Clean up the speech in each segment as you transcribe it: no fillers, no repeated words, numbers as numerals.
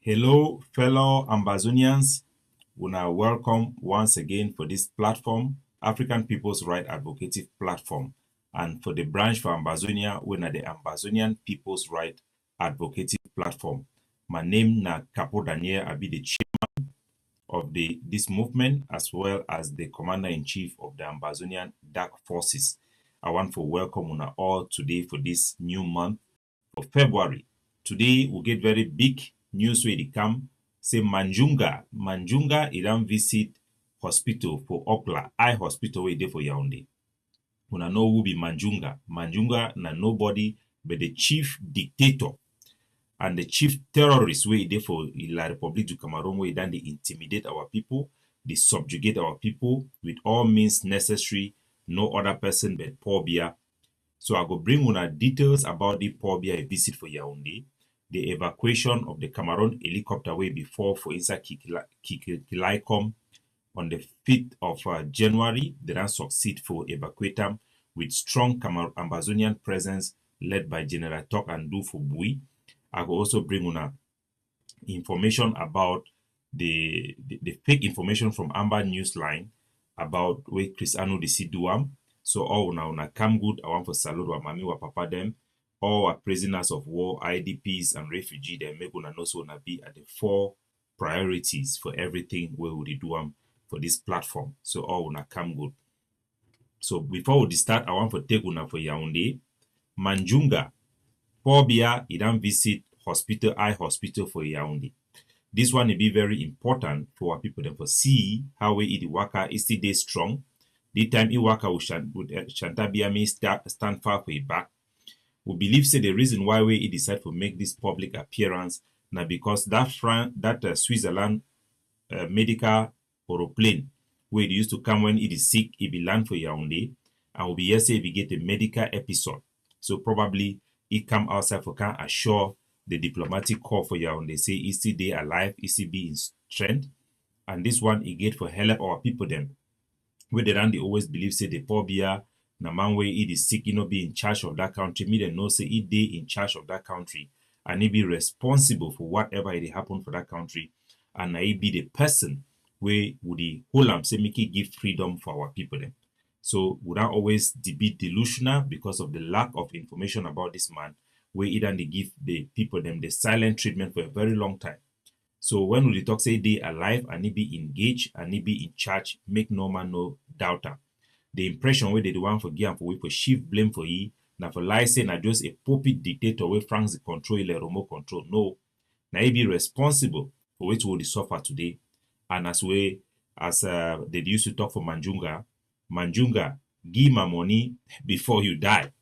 Hello, fellow Ambazonians. Una welcome once again for this platform, African People's Right Advocative Platform, and for the branch for Ambazonia, we na the Ambazonian People's Right Advocative Platform. My name na Capo Daniel. I be the chairman of this movement as well as the commander-in-chief of the Ambazonian Dark Forces. I want to welcome una all today for this new month of February. Today we get very big news where they come. Say Manjunga, he don't visit hospital for Okla, eye hospital where they for Yaoundé. Una know who be Manjunga. Manjunga na nobody but the chief dictator and the chief terrorist where they for La Republique du Cameroon where they intimidate our people, they subjugate our people with all means necessary, no other person but Paul Biya. So I go bring una details about the Paul Biya visit for Yaoundé, the evacuation of the Cameroon helicopter way before for inside Kikilaikom on the 5th of January. They don't succeed for evacuate them with strong Ambazonian presence led by General Tok and Du for Bui. I will also bring una information about the fake information from Amber Newsline about where Chris Anu de Siduam. So all una come good. I want for salute wa mami wa papa them. All our prisoners of war, IDPs and refugees, they make una know so una be at the four priorities for everything where we do for this platform. So all una come good. So before we start, I want to take una for Yaoundé. Manjunga, Paul Biya, he don't visit eye hospital for Yaoundé. This one will be very important for our people then for see how we the waka is still day strong. The time he waka with Shanta Biya may stand far for it back. We believe say the reason why we decide to make this public appearance now because that Switzerland medical aeroplane where it used to come when it is sick, it be land for Yaoundé, and will be here say if we get a medical episode. So probably it come outside for can assure the diplomatic corps for Yaoundé say is still there alive, is still be in strength, and this one it get for help our people them. Where they always believe say the Paul Biya na man way it is sick, be in charge of that country. Me them know say it dey in charge of that country and he be responsible for whatever it happen for that country, and he be the person where would the whole say make it give freedom for our people them. So would not always be delusional because of the lack of information about this man, where either they give the people them the silent treatment for a very long time. So when we talk say they alive and he be engaged and he be in charge, make no man no doubter. The impression where they the one for give for we for shift blame for ye, now for lie say na just a puppet dictator where France the control the remote control. No, now he be responsible for which will suffer today. And as they used to talk for Manjunga, give my money before you die.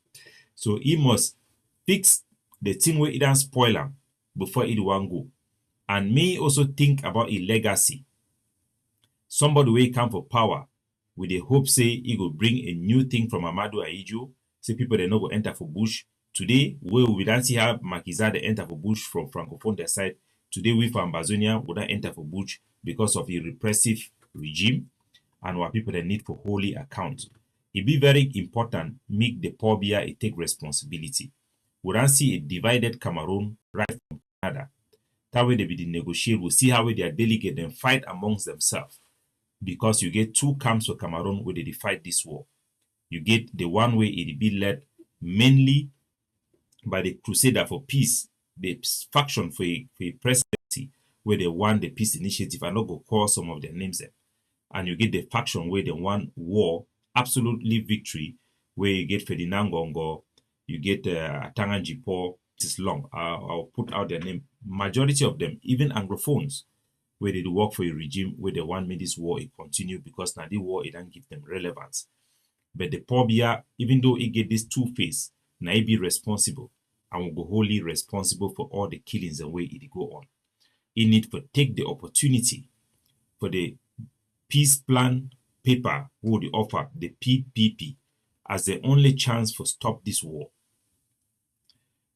So he must fix the thing where it don't spoil him before it one go. And me also think about a legacy. Somebody will come for power with the hope say he will bring a new thing from Amadou Ahidjo. Say people they not go enter for bush. Today, we don't see how Makiza they enter for bush from Francophone their side. Today, we from Ambazonia would not enter for bush because of a repressive regime and what people they need for holy account. It be very important make the Paul Biya take responsibility. We don't see a divided Cameroon right from Canada. That way they be the negotiate. We'll see how they are delegate and fight amongst themselves. Because you get two camps for Cameroon where they fight this war. You get the one way it be led mainly by the Crusader for Peace, the faction for a presidency where they won the peace initiative. I'm not going to call some of their names there. And you get the faction where they won war, absolutely victory, where you get Ferdinand Gongo, you get Atangan Jipo. It is long. I'll put out their name. Majority of them, even Anglophones, where they do work for a regime where they want me this war it continue because now the war it don't give them relevance. But the Paul Biya, even though he get this two-face, now he be responsible and will go wholly responsible for all the killings and way it go on. He need to take the opportunity for the peace plan paper who they offer, the PPP, as the only chance for stop this war.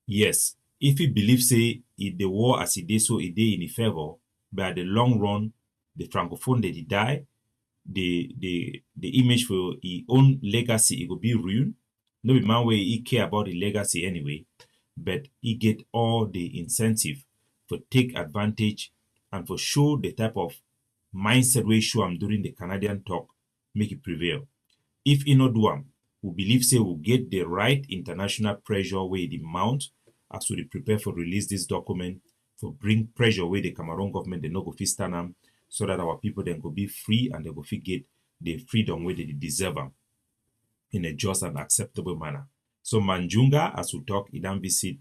Yes, if he believes say if the war as it is so it day in the favor, but at the long run, the Francophone they die, the image for his own legacy it will be ruined. No be man way he care about the legacy anyway, but he get all the incentive for take advantage and for show the type of mindset we show am during the Canadian talk, make it prevail. If e no do am, we believe say we'll get the right international pressure where the mount as we prepare for release this document, for bring pressure where the Cameroon government they no go fit stand am, so that our people then go be free and they go fit get the freedom where they deserve am in a just and acceptable manner. So Manjunga, as we talk, he then visit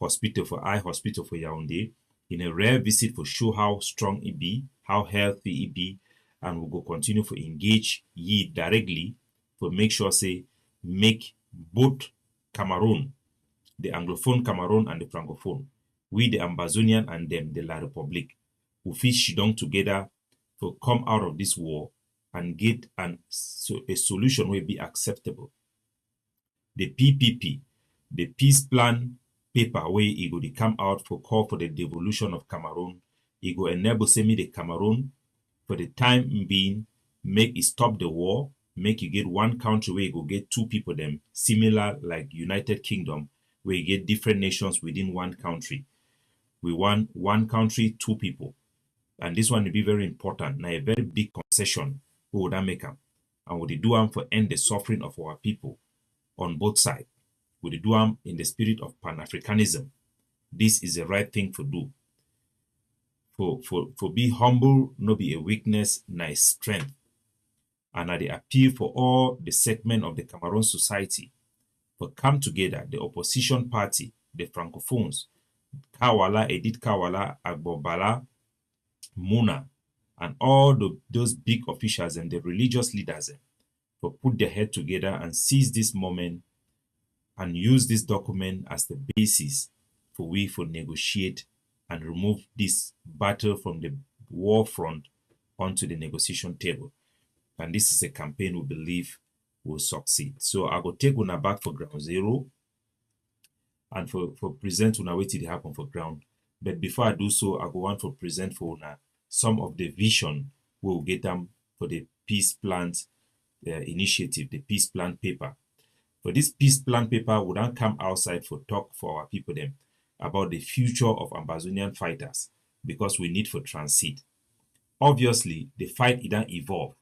hospital for eye hospital for Yaoundé in a rare visit for show how strong it be, how healthy it be, and we go continue for engage ye directly for make sure say make both Cameroon, the Anglophone Cameroon and the Francophone, we the Ambazonian and them the La Republique, who fit down together for come out of this war and get a solution will be acceptable. The PPP, the peace plan paper where it go come out for call for the devolution of Cameroon, it go enable say me the Cameroon for the time being make it stop the war, make you get one country where you go get two people them similar like United Kingdom where you get different nations within one country. We want one country, two people. And this one will be very important. Now a very big concession we would make them. And we do them for end the suffering of our people on both sides. We do them in the spirit of Pan-Africanism. This is the right thing to do. For be humble, no be a weakness, nice strength. And I appeal for all the segment of the Cameroon society for come together, the opposition party, the Francophones, Kawala, Edith Kawala, Agbobala, Muna, and all those big officials and the religious leaders for put their head together and seize this moment and use this document as the basis for we for negotiate and remove this battle from the war front onto the negotiation table. And this is a campaign we believe will succeed. So I go take una back for ground zero and for present una wetin dey happen for ground. But before I do so, I go want to present for una some of the vision we will get them for the peace plant initiative, the peace plan paper. For this peace plan paper, we don't come outside for talk for our people them about the future of Ambazonian fighters because we need for transit. Obviously, the fight it don't evolve.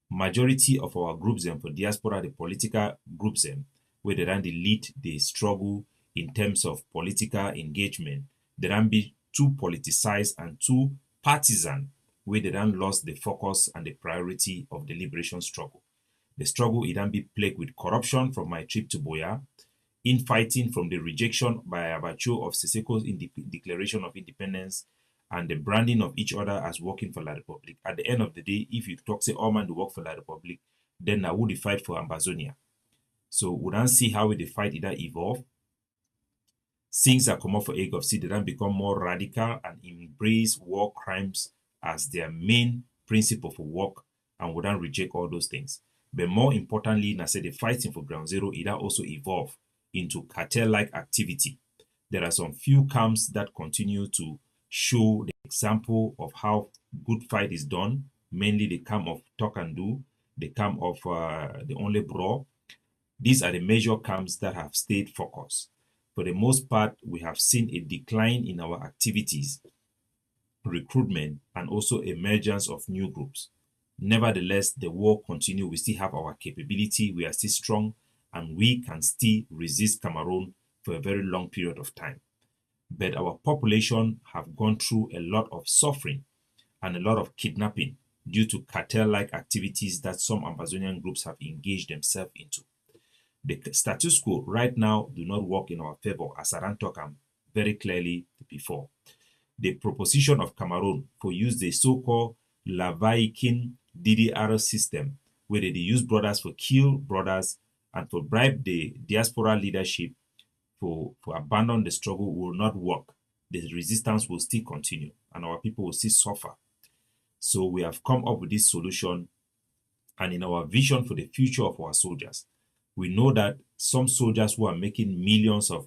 Majority of our groups them for diaspora, the political groups them, where they don't lead the struggle in terms of political engagement, they don't be too politicized and too partisan, where they don't lost the focus and the priority of the liberation struggle. The struggle it don't be plagued with corruption from my trip to Biya, infighting from the rejection by virtue of Siseko's declaration of independence, and the branding of each other as working for La Republique. At the end of the day, if you talk say all man to work for La Republique, then I would fight for Ambazonia. So we don't see how the fight either evolve. Things that come up for egg of seed, they don't become more radical and embrace war crimes as their main principle for work, and we don't reject all those things. But more importantly, now say the fighting for ground zero, it also evolve into cartel-like activity. There are some few camps that continue to show the example of how good fight is done, mainly the camp of Talk and Do, the camp of the Only Bro. These are the major camps that have stayed focused. For the most part, we have seen a decline in our activities, recruitment, and also emergence of new groups. Nevertheless, the war continues. We still have our capability. We are still strong, and we can still resist Cameroon for a very long period of time. But our population have gone through a lot of suffering and a lot of kidnapping due to cartel-like activities that some Amazonian groups have engaged themselves into. The status quo right now do not work in our favor, as I talked very clearly before. The proposition of Cameroon for use the so-called Lavaikin DDR system, where they use brothers for kill brothers and for bribe the diaspora leadership for abandon the struggle will not work. The resistance will still continue and our people will still suffer. So we have come up with this solution, and in our vision for the future of our soldiers, we know that some soldiers who are making millions of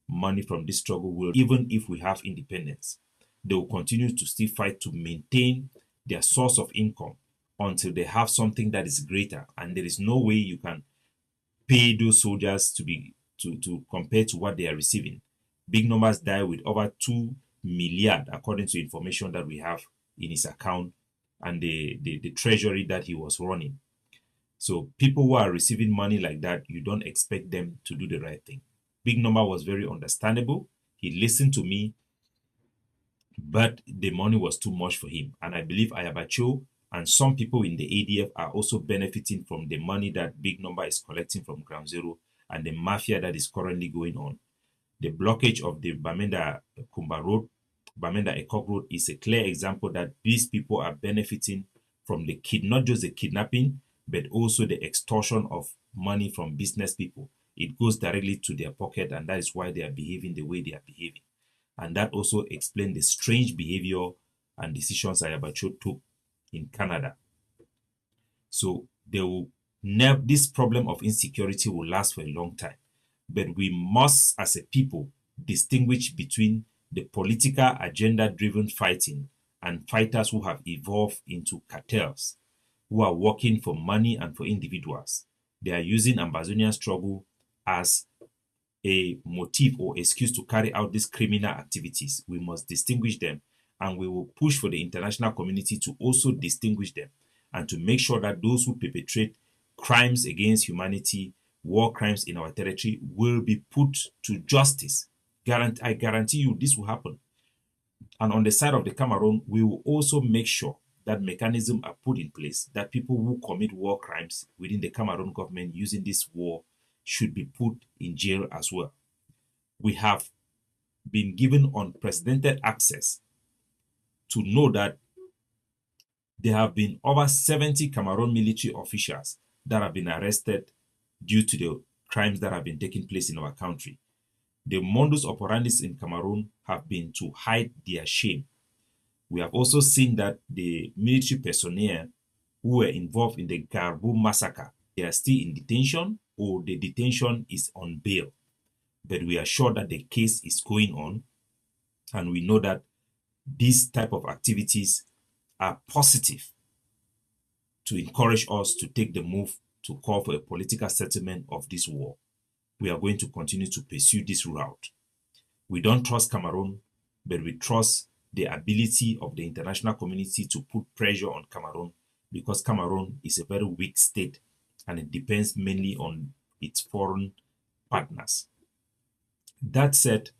money from this struggle will, even if we have independence, they will continue to still fight to maintain their source of income until they have something that is greater. And there is no way you can pay those soldiers to compare to what they are receiving. Big numbers die with over 2 milliard, according to information that we have in his account and the treasury that he was running. So people who are receiving money like that, you don't expect them to do the right thing. Big Number was very understandable. He listened to me, but the money was too much for him. And I believe Ayabacho and some people in the ADF are also benefiting from the money that Big Number is collecting from Ground Zero and the mafia that is currently going on. The blockage of the Bamenda Kumba Road, Bamenda Ekok Road is a clear example that these people are benefiting from the not just the kidnapping, but also the extortion of money from business people. It goes directly to their pocket, and that is why they are behaving the way they are behaving. And that also explains the strange behavior and decisions Ayabacho took in Canada. So they will never, this problem of insecurity will last for a long time. But we must, as a people, distinguish between the political agenda driven fighting and fighters who have evolved into cartels, who are working for money and for individuals. They are using Ambazonian struggle as a motive or excuse to carry out these criminal activities. We must distinguish them, and we will push for the international community to also distinguish them and to make sure that those who perpetrate crimes against humanity, war crimes in our territory, will be put to justice. I guarantee you this will happen. And on the side of the Cameroon, we will also make sure that mechanisms are put in place that people who commit war crimes within the Cameroon government using this war should be put in jail as well. We have been given unprecedented access to know that there have been over 70 Cameroon military officials that have been arrested due to the crimes that have been taking place in our country. The modus operandi in Cameroon have been to hide their shame. We have also seen that the military personnel who were involved in the Garbu massacre, they are still in detention or the detention is on bail. But we are sure that the case is going on, and we know that these type of activities are positive to encourage us to take the move to call for a political settlement of this war. We are going to continue to pursue this route. We don't trust Cameroon, but we trust the ability of the international community to put pressure on Cameroon, because Cameroon is a very weak state and it depends mainly on its foreign partners. That said,